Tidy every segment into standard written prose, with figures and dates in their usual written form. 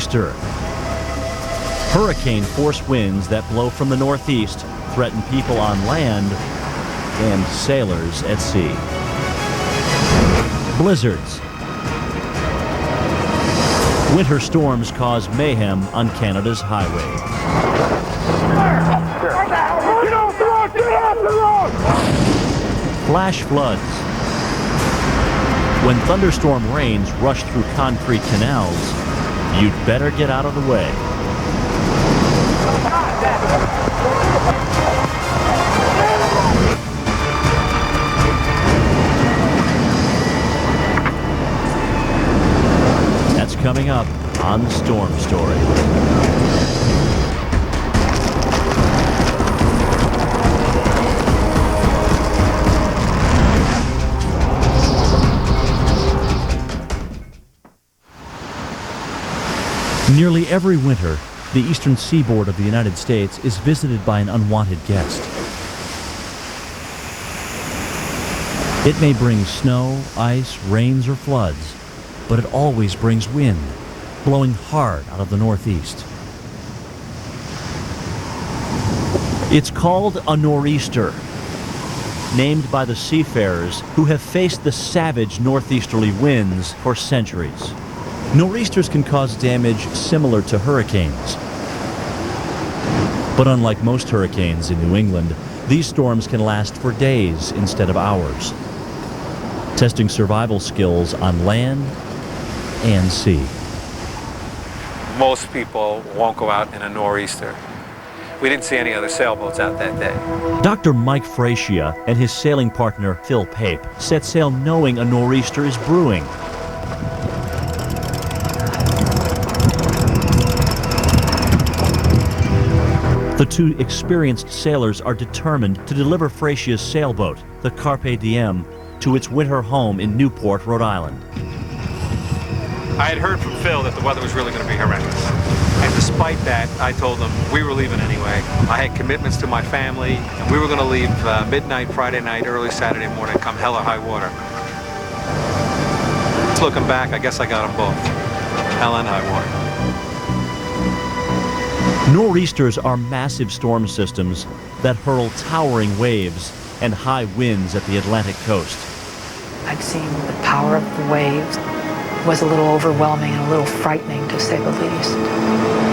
nor'easter. Hurricane-force winds that blow from the northeast threaten people on land and sailors at sea. Blizzards. Winter storms cause mayhem on Canada's highways. Get off the road! Get off the road! Flash floods. When thunderstorm rains rush through concrete canals, you'd better get out of the way. That's coming up on Storm Story. Nearly every winter, the eastern seaboard of the United States is visited by an unwanted guest. It may bring snow, ice, rains, or floods, but it always brings wind, blowing hard out of the northeast. It's called a nor'easter, named by the seafarers who have faced the savage northeasterly winds for centuries. Nor'easters can cause damage similar to hurricanes. But unlike most hurricanes in New England, these storms can last for days instead of hours, testing survival skills on land and sea. Most people won't go out in a nor'easter. We didn't see any other sailboats out that day. Dr. Mike Fracia and his sailing partner Phil Pape set sail knowing a nor'easter is brewing. The two experienced sailors are determined to deliver Fracia's sailboat, the Carpe Diem, to its winter home in Newport, Rhode Island. I had heard from Phil that the weather was really going to be horrendous. And despite that, I told him we were leaving anyway. I had commitments to my family, and we were going to leave midnight Friday night, early Saturday morning, come hell or high water. Looking back, I guess I got them both. Hell and high water. Nor'easters are massive storm systems that hurl towering waves and high winds at the Atlantic coast. I've seen the power of the waves. It was a little overwhelming and a little frightening, to say the least.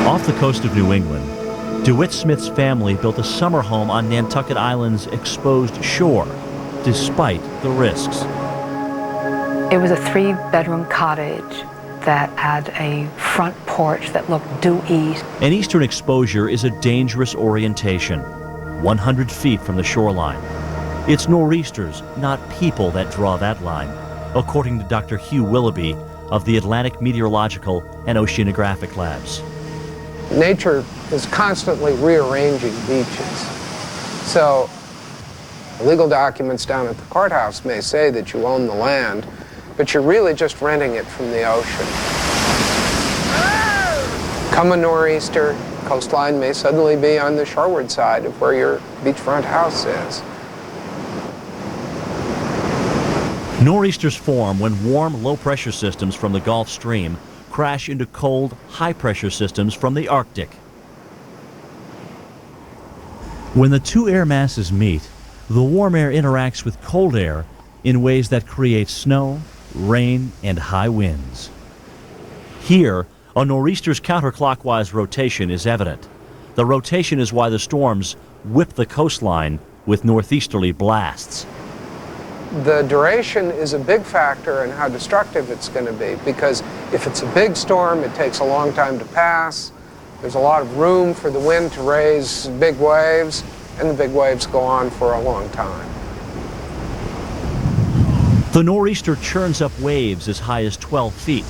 Off the coast of New England, DeWitt Smith's family built a summer home on Nantucket Island's exposed shore, despite the risks. It was a 3-bedroom cottage that had a front porch that looked due east. An eastern exposure is a dangerous orientation, 100 feet from the shoreline. It's nor'easters, not people, that draw that line, according to Dr. Hugh Willoughby of the Atlantic Meteorological and Oceanographic Labs. Nature is constantly rearranging beaches. So legal documents down at the courthouse may say that you own the land, but you're really just renting it from the ocean. Come a nor'easter, coastline may suddenly be on the shoreward side of where your beachfront house is. Nor'easters form when warm, low-pressure systems from the Gulf Stream crash into cold, high-pressure systems from the Arctic. When the two air masses meet, the warm air interacts with cold air in ways that create snow, rain, and high winds. Here, a nor'easter's counterclockwise rotation is evident. The rotation is why the storms whip the coastline with northeasterly blasts. The duration is a big factor in how destructive it's going to be, because if it's a big storm, it takes a long time to pass. There's a lot of room for the wind to raise big waves, and the big waves go on for a long time. The nor'easter churns up waves as high as 12 feet.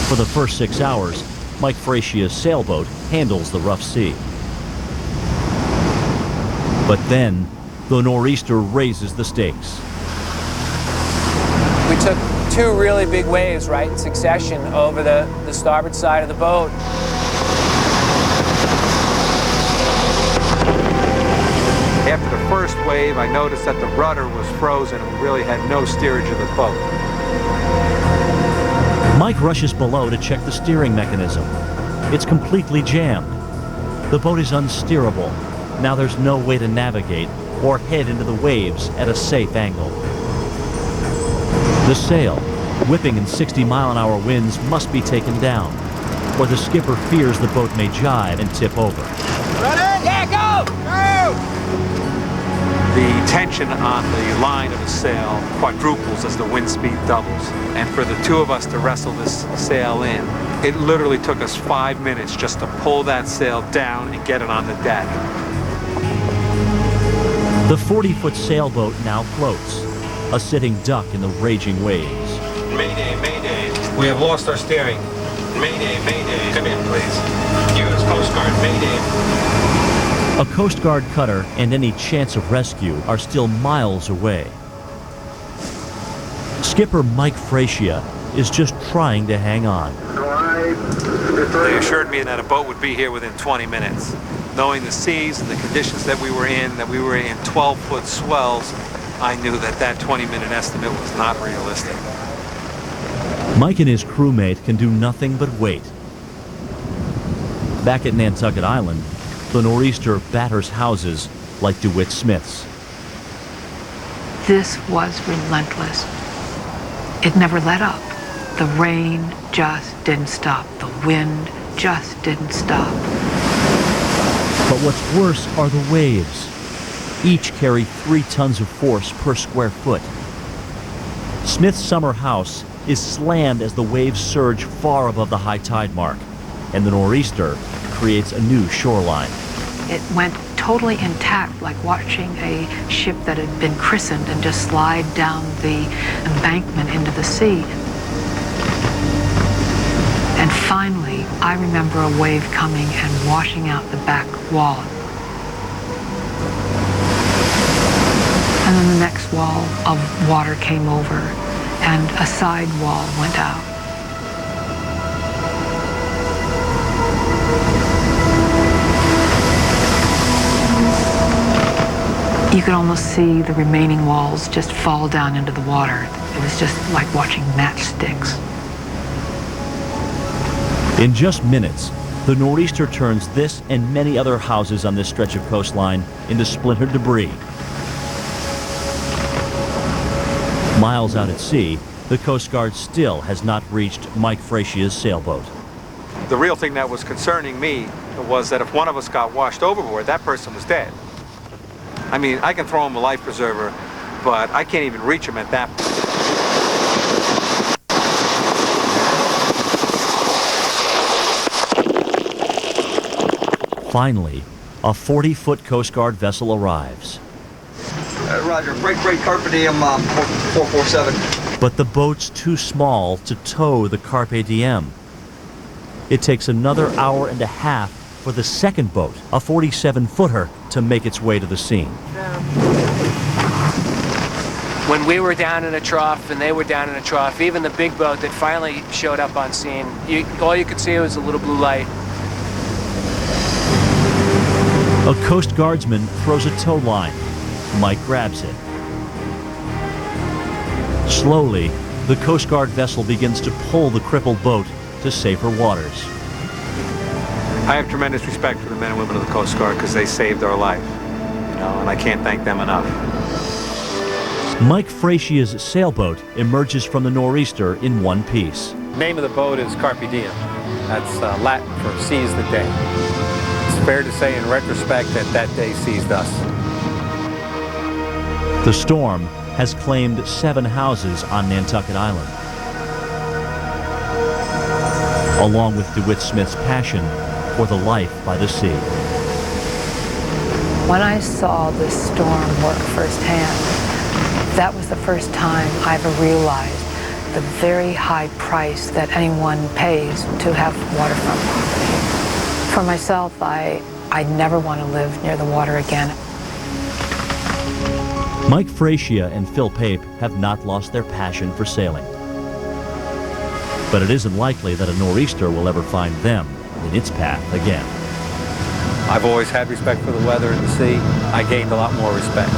For the first 6 hours, Mike Fracia's sailboat handles the rough sea. But then, the nor'easter raises the stakes. We took 2 really big waves right in succession over the starboard side of the boat. After the first wave, I noticed that the rudder was frozen and we really had no steerage of the boat. Mike rushes below to check the steering mechanism. It's completely jammed. The boat is unsteerable. Now there's no way to navigate or head into the waves at a safe angle. The sail, whipping in 60-mile-an-hour winds, must be taken down, or the skipper fears the boat may jibe and tip over. Ready? Yeah, go! Go! The tension on the line of the sail quadruples as the wind speed doubles. And for the two of us to wrestle this sail in, it literally took us 5 minutes just to pull that sail down and get it on the deck. The 40-foot sailboat now floats, a sitting duck in the raging waves. Mayday, mayday. We have lost our steering. Mayday, mayday. Come in, please. U.S. Coast Guard, mayday. A Coast Guard cutter and any chance of rescue are still miles away. Skipper Mike Fracia is just trying to hang on. They assured me that a boat would be here within 20 minutes. Knowing the seas and the conditions that we were in 12-foot swells, I knew that that 20-minute estimate was not realistic. Mike and his crewmate can do nothing but wait. Back at Nantucket Island, the nor'easter batters houses like DeWitt Smith's. This was relentless. It never let up. The rain just didn't stop. The wind just didn't stop. But what's worse are the waves. Each carry 3 tons of force per square foot. Smith's summer house is slammed as the waves surge far above the high tide mark, and the nor'easter creates a new shoreline. It went totally intact, like watching a ship that had been christened and just slide down the embankment into the sea. And finally, I remember a wave coming and washing out the back wall. And then the next wall of water came over, and a side wall went out. You could almost see the remaining walls just fall down into the water. It was just like watching matchsticks. In just minutes, the nor'easter turns this and many other houses on this stretch of coastline into splintered debris. Miles out at sea, the Coast Guard still has not reached Mike Fracia's sailboat. The real thing that was concerning me was that if one of us got washed overboard, that person was dead. I mean, I can throw him a life preserver, but I can't even reach him at that point. Finally, a 40-foot Coast Guard vessel arrives. Roger, break Carpe Diem 447. But the boat's too small to tow the Carpe Diem. It takes another hour and a half for the second boat, a 47-footer, to make its way to the scene. When we were down in a trough and they were down in a trough, even the big boat that finally showed up on scene, all you could see was a little blue light. A Coast Guardsman throws a tow line. Mike grabs it. Slowly, the Coast Guard vessel begins to pull the crippled boat to safer waters. I have tremendous respect for the men and women of the Coast Guard because they saved our life, and I can't thank them enough. Mike Fracia's sailboat emerges from the nor'easter in one piece. The name of the boat is Carpe Diem. That's Latin for seize the day. It's fair to say in retrospect that that day seized us. The storm has claimed 7 houses on Nantucket Island. Along with DeWitt Smith's passion for the life by the sea. When I saw this storm work firsthand, that was the first time I ever realized the very high price that anyone pays to have waterfront property. For myself, I never want to live near the water again. Mike Fracia and Phil Pape have not lost their passion for sailing. But it isn't likely that a nor'easter will ever find them in its path again. I've always had respect for the weather and the sea. I gained a lot more respect.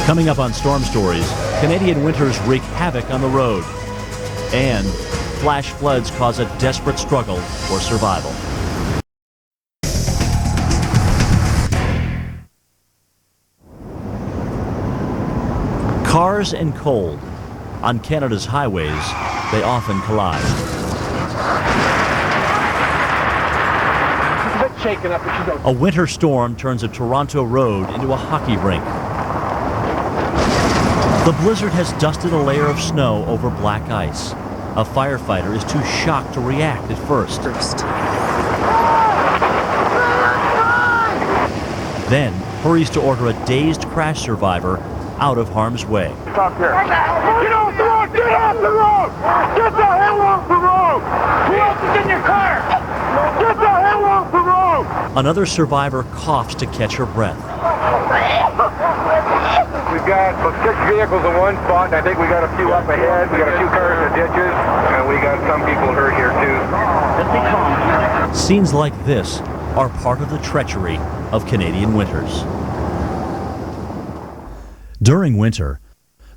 Coming up on Storm Stories, Canadian winters wreak havoc on the road, and flash floods cause a desperate struggle for survival. Cars and cold. On Canada's highways, they often collide. It's a bit shaken up, but you don't. A winter storm turns a Toronto road into a hockey rink. The blizzard has dusted a layer of snow over black ice. A firefighter is too shocked to react at first. Then hurries to order a dazed crash survivor out of harm's way. Stop here. Get off the road! Get off the road! Get the hell off the road! Who else is in your car? Get the hell off the road! Another survivor coughs to catch her breath. We've got 6 vehicles in one spot, and I think we got a few up ahead. We got a few cars in the ditches, and we got some people hurt here too. Just be calm. Scenes like this are part of the treachery of Canadian winters. During winter,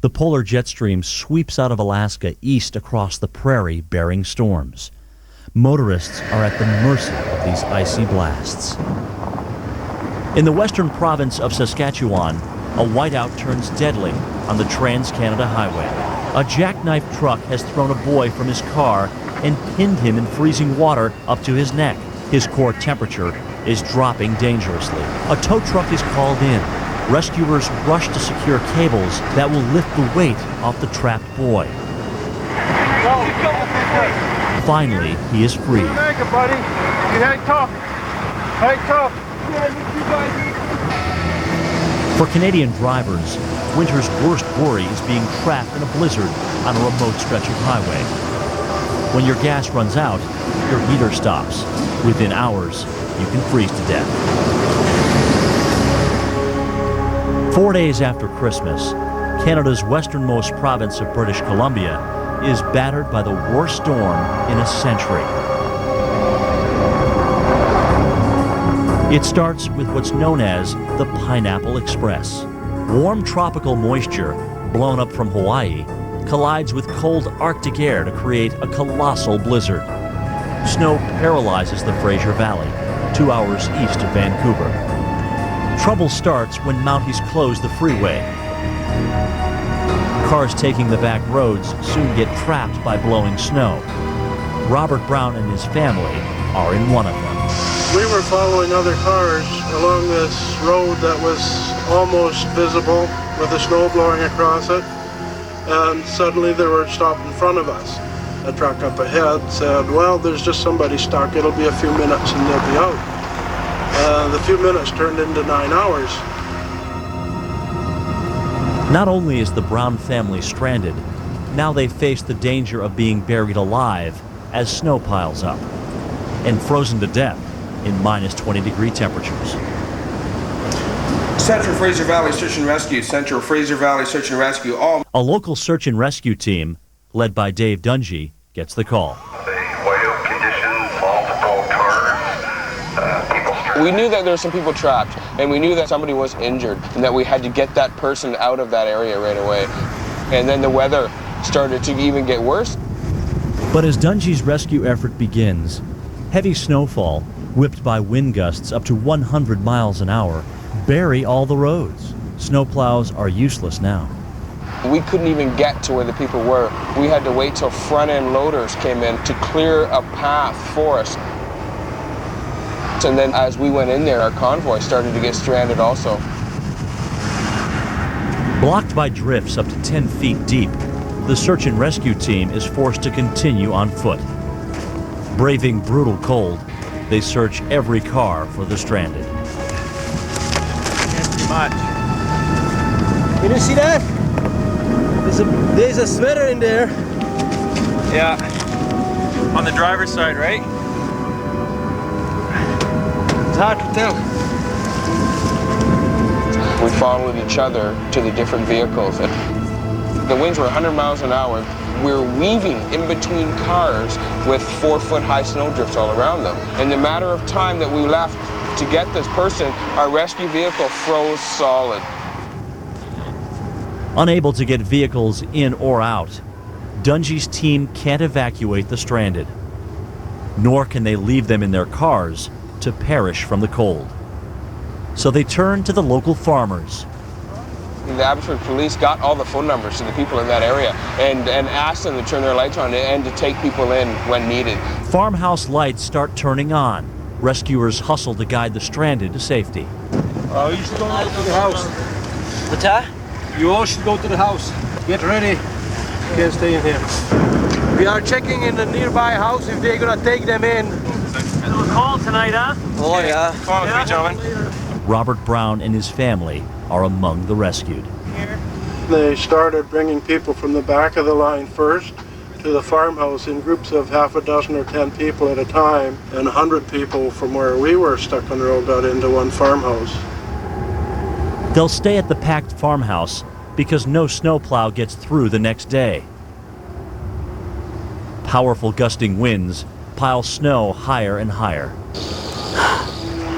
the polar jet stream sweeps out of Alaska east across the prairie bearing storms. Motorists are at the mercy of these icy blasts. In the western province of Saskatchewan, a whiteout turns deadly on the Trans-Canada Highway. A jackknife truck has thrown a boy from his car and pinned him in freezing water up to his neck. His core temperature is dropping dangerously. A tow truck is called in. Rescuers rush to secure cables that will lift the weight off the trapped boy. Finally, he is freed. Thank you, buddy. You hang tough. Hang tough. For Canadian drivers, winter's worst worry is being trapped in a blizzard on a remote stretch of highway. When your gas runs out, your heater stops. Within hours, you can freeze to death. 4 days after Christmas, Canada's westernmost province of British Columbia is battered by the worst storm in a century. It starts with what's known as the Pineapple Express. Warm tropical moisture, blown up from Hawaii, collides with cold Arctic air to create a colossal blizzard. Snow paralyzes the Fraser Valley, 2 hours east of Vancouver. Trouble starts when Mounties close the freeway. Cars taking the back roads soon get trapped by blowing snow. Robert Brown and his family are in one of them. We were following other cars along this road that was almost visible with the snow blowing across it, and suddenly they were stopped in front of us. A truck up ahead said, well, there's just somebody stuck, it'll be a few minutes and they'll be out. The few minutes turned into 9 hours. Not only is the Brown family stranded, now they face the danger of being buried alive as snow piles up and frozen to death in minus 20-degree temperatures. Central Fraser Valley Search and Rescue, Central Fraser Valley Search and Rescue, all. A local search and rescue team, led by Dave Dungy, gets the call. We knew that there were some people trapped, and we knew that somebody was injured, and that we had to get that person out of that area right away. And then the weather started to even get worse. But as Dungy's rescue effort begins, heavy snowfall, whipped by wind gusts up to 100 miles an hour, bury all the roads. Snowplows are useless now. We couldn't even get to where the people were. We had to wait till front-end loaders came in to clear a path for us. And then as we went in there, our convoy started to get stranded also. Blocked by drifts up to 10 feet deep, the search and rescue team is forced to continue on foot. Braving brutal cold, they search every car for the stranded. Can't see much. Can you see that? There's a sweater in there. Yeah. On the driver's side, right? It's hard to tell. We followed each other to the different vehicles. The winds were 100 miles an hour. We're weaving in between cars with 4-foot high snowdrifts all around them. In the matter of time that we left to get this person, our rescue vehicle froze solid. Unable to get vehicles in or out, Dungy's team can't evacuate the stranded, nor can they leave them in their cars to perish from the cold. So they turn to the local farmers. The Abbotsford police got all the phone numbers to the people in that area and asked them to turn their lights on and to take people in when needed. Farmhouse lights start turning on. Rescuers hustle to guide the stranded to safety. You should go to the house. What's that? You all should go to the house. Get ready. You can't stay in here. We are checking in the nearby house if they're gonna take them in. A little cold tonight, huh? Oh, yeah. Come on with me, gentlemen. Robert Brown and his family are among the rescued. They started bringing people from the back of the line first to the farmhouse in groups of half a dozen or 10 people at a time, and 100 people from where we were stuck on the road got into one farmhouse. They'll stay at the packed farmhouse because no snowplow gets through the next day. Powerful gusting winds pile snow higher and higher.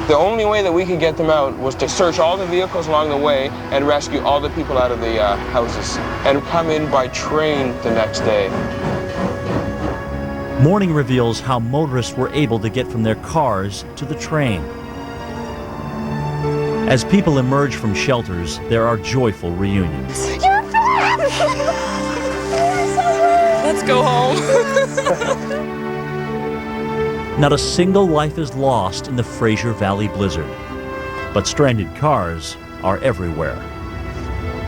The only way that we could get them out was to search all the vehicles along the way and rescue all the people out of the houses and come in by train the next day. Morning reveals how motorists were able to get from their cars to the train. As people emerge from shelters, there are joyful reunions. Let's go home. Not a single life is lost in the Fraser Valley blizzard, but stranded cars are everywhere.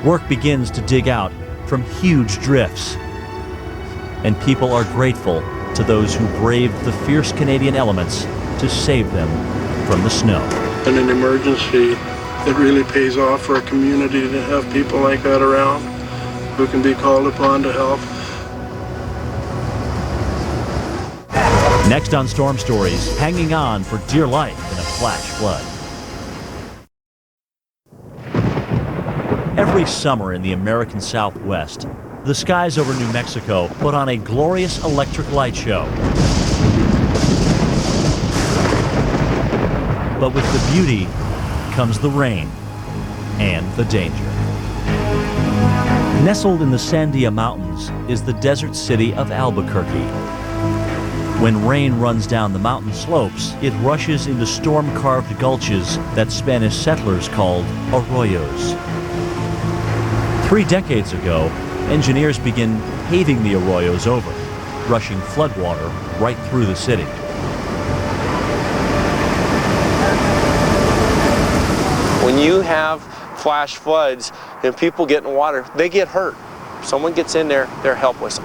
Work begins to dig out from huge drifts, and people are grateful to those who braved the fierce Canadian elements to save them from the snow. In an emergency, it really pays off for a community to have people like that around who can be called upon to help. Next on Storm Stories, hanging on for dear life in a flash flood. Every summer in the American Southwest, the skies over New Mexico put on a glorious electric light show. But with the beauty comes the rain and the danger. Nestled in the Sandia Mountains is the desert city of Albuquerque. When rain runs down the mountain slopes, it rushes into storm-carved gulches that Spanish settlers called arroyos. 3 decades ago, engineers began paving the arroyos over, rushing floodwater right through the city. When you have flash floods and people get in water, they get hurt. If someone gets in there, they're helpless.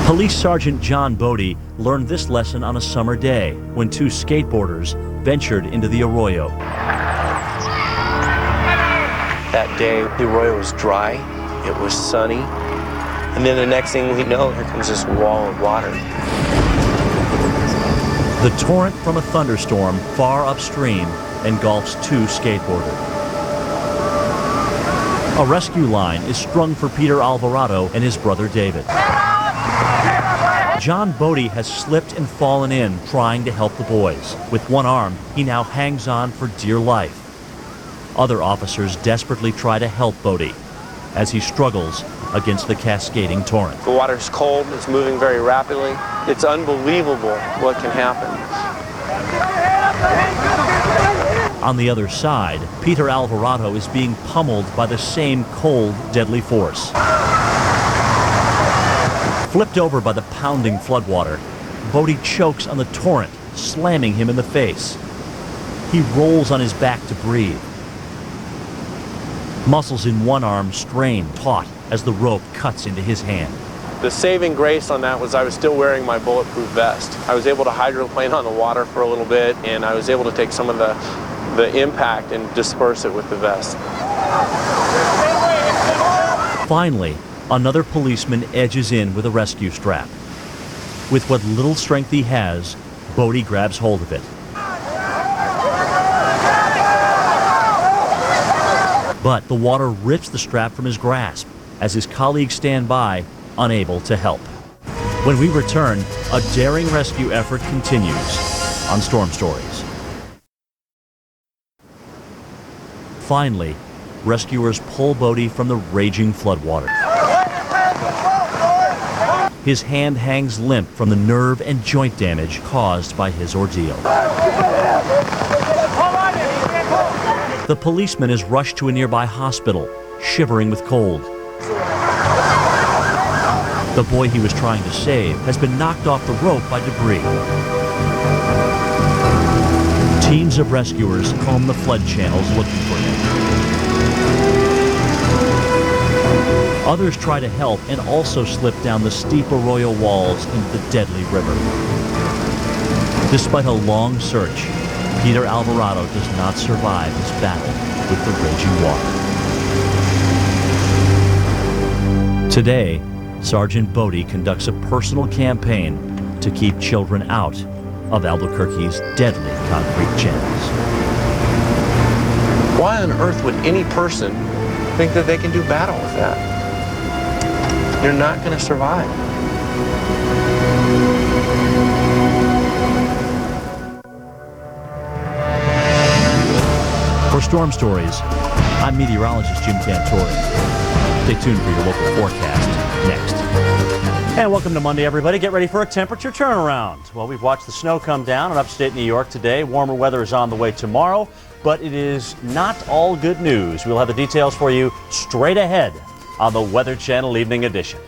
Police Sergeant John Bodie learned this lesson on a summer day when 2 skateboarders ventured into the arroyo. That day, the arroyo was dry, it was sunny, and then the next thing we know, here comes this wall of water. The torrent from a thunderstorm far upstream engulfs 2 skateboarders. A rescue line is strung for Peter Alvarado and his brother David. John Bodie has slipped and fallen in trying to help the boys. With one arm, he now hangs on for dear life. Other officers desperately try to help Bodie as he struggles against the cascading torrent. The water's cold, it's moving very rapidly. It's unbelievable what can happen. On the other side, Peter Alvarado is being pummeled by the same cold, deadly force. Flipped over by the pounding floodwater, Bodie chokes on the torrent, slamming him in the face. He rolls on his back to breathe. Muscles in one arm strain taut as the rope cuts into his hand. The saving grace on that was I was still wearing my bulletproof vest. I was able to hydroplane on the water for a little bit, and I was able to take some of the impact and disperse it with the vest. Finally, another policeman edges in with a rescue strap. With what little strength he has, Bodie grabs hold of it. But the water rips the strap from his grasp as his colleagues stand by, unable to help. When we return, a daring rescue effort continues on Storm Stories. Finally, rescuers pull Bodie from the raging floodwater. His hand hangs limp from the nerve and joint damage caused by his ordeal. The policeman is rushed to a nearby hospital, shivering with cold. The boy he was trying to save has been knocked off the rope by debris. Teams of rescuers comb the flood channels looking for him. Others try to help and also slip down the steep arroyo walls into the deadly river. Despite a long search, Peter Alvarado does not survive his battle with the raging water. Today, Sergeant Bodie conducts a personal campaign to keep children out of Albuquerque's deadly concrete channels. Why on earth would any person think that they can do battle with that? You're not going to survive. For Storm Stories, I'm meteorologist Jim Cantori. Stay tuned for your local forecast next. And welcome to Monday, everybody. Get ready for a temperature turnaround. Well, we've watched the snow come down in upstate New York today. Warmer weather is on the way tomorrow, but it is not all good news. We'll have the details for you straight ahead on the Weather Channel Evening Edition.